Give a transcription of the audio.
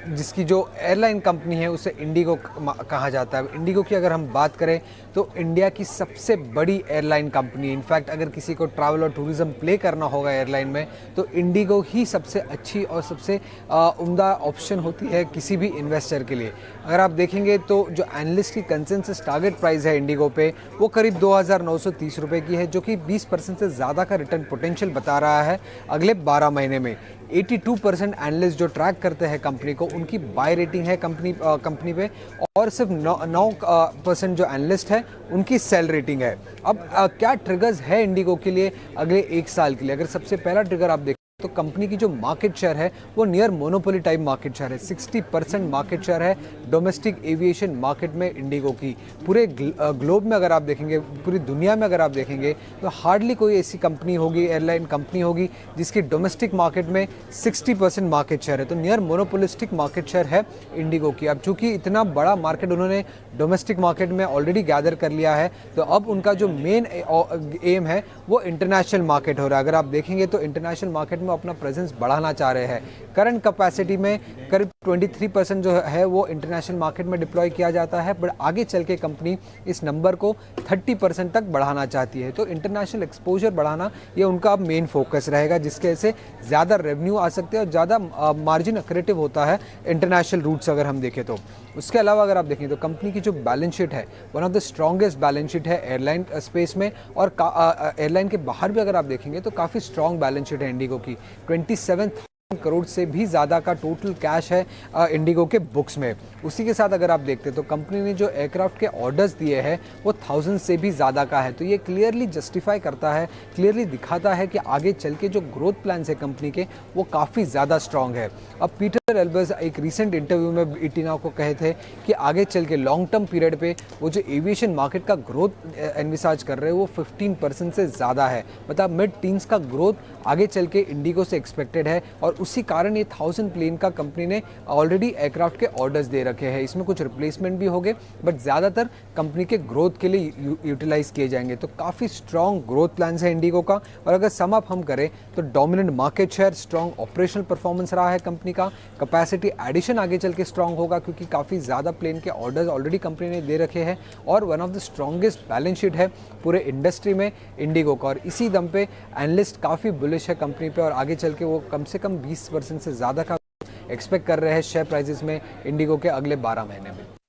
जिसकी जो airline company है उसे इंडिगो कहा जाता है। इंडिगो की अगर हम बात करें तो इंडिया की सबसे बड़ी एयरलाइन कंपनी है। इनफैक्ट अगर किसी को ट्रैवल और टूरिज़्म प्ले करना होगा एयरलाइन में तो इंडिगो ही सबसे अच्छी और सबसे उम्दा ऑप्शन होती है किसी भी इन्वेस्टर के लिए। अगर आप देखेंगे तो जो एनालिस्ट की कंसेंसस टारगेट प्राइस है इंडिगो पे वो करीब 2,930 रुपये की है, जो कि 20% से ज़्यादा का रिटर्न पोटेंशियल बता रहा है अगले 12 महीने में। 82% एनालिस्ट जो ट्रैक करते हैं कंपनी को उनकी बाय रेटिंग है कंपनी पे, और सिर्फ 9% जो एनालिस्ट है उनकी सेल रेटिंग है। अब क्या ट्रिगर्स है इंडिगो के लिए अगले 1 साल के लिए? अगर सबसे पहला ट्रिगर आप देखें तो कंपनी की जो मार्केट शेयर है वो near monopoly type market share है। 60% मार्केट शेयर है डोमेस्टिक एविएशन मार्केट में इंडिगो की। पूरे ग्लोब में अगर आप देखेंगे, पूरी दुनिया में अगर आप देखेंगे तो हार्डली कोई ऐसी कंपनी होगी, एयरलाइन कंपनी होगी जिसकी डोमेस्टिक मार्केट में 60% मार्केट शेयर है। तो नियर मोनोपोलिस्टिक मार्केट शेयर है इंडिगो की। अब चूंकि इतना बड़ा मार्केट उन्होंने डोमेस्टिक मार्केट में ऑलरेडी गैदर कर लिया है तो अब उनका जो मेन एम है वो इंटरनेशनल मार्केट हो रहा है। अगर आप देखेंगे तो इंटरनेशनल मार्केट में अपना प्रेजेंस बढ़ाना चाह रहे हैं। करंट कैपेसिटी में करीब 23% जो है वो इंटरनेशनल मार्केट में डिप्लॉय किया जाता है, बट आगे चल के कंपनी इस नंबर को 30% तक बढ़ाना चाहती है। तो इंटरनेशनल एक्सपोजर बढ़ाना ये उनका अब मेन फोकस रहेगा, जिसके वजह से ज़्यादा रेवेन्यू आ सकते हैं और ज़्यादा मार्जिन एक्रेटिव होता है इंटरनेशनल रूट्स अगर हम देखें तो। उसके अलावा अगर आप देखें तो कंपनी की जो बैलेंस शीट है one of the strongest balance sheet है एयरलाइन स्पेस में, और एयरलाइन के बाहर भी अगर आप देखेंगे तो काफ़ी स्ट्रॉन्ग बैलेंस शीट है इंडिगो की। 27 करोड़ से भी ज़्यादा का टोटल कैश है इंडिगो के बुक्स में। उसी के साथ अगर आप देखते तो कंपनी ने जो एयरक्राफ्ट के ऑर्डर्स दिए हैं वो 1000 से भी ज़्यादा का है। तो ये क्लियरली जस्टिफाई करता है, क्लियरली दिखाता है कि आगे चल के जो ग्रोथ प्लान्स है कंपनी के वो काफ़ी ज़्यादा स्ट्रॉन्ग है। अब पीटर एल्बर्स एक रिसेंट इंटरव्यू में इटिना को कहे थे कि आगे चल के लॉन्ग टर्म पीरियड पे वो जो एविएशन मार्केट का ग्रोथ एनविसाज कर रहे हैं वो 15% से ज़्यादा है। मतलब मिड टीन्स का ग्रोथ आगे चल के इंडिगो से एक्सपेक्टेड है, और उसी कारण ये 1000 प्लेन का कंपनी ने ऑलरेडी एयरक्राफ्ट के ऑर्डर्स दे रखे हैं। इसमें कुछ रिप्लेसमेंट भी होंगे बट ज़्यादातर कंपनी के ग्रोथ के लिए यूटिलाइज किए जाएंगे। तो काफ़ी स्ट्रॉन्ग ग्रोथ प्लान्स है इंडिगो का। और अगर सम अप हम करें तो dominant market share, strong operational performance रहा है कंपनी का। कैपेसिटी एडिशन आगे चल के स्ट्रॉन्ग होगा क्योंकि काफ़ी ज़्यादा प्लेन के ऑर्डर्स ऑलरेडी कंपनी ने दे रखे हैं, और one of the strongest balance sheet है पूरे इंडस्ट्री में इंडिगो का। और इसी दम पे एनालिस्ट काफ़ी बुलिश है कंपनी पे, और आगे चल के वो कम से कम 20% से ज़्यादा का एक्सपेक्ट कर रहे हैं शेयर प्राइसेस में इंडिगो के अगले 12 महीने में।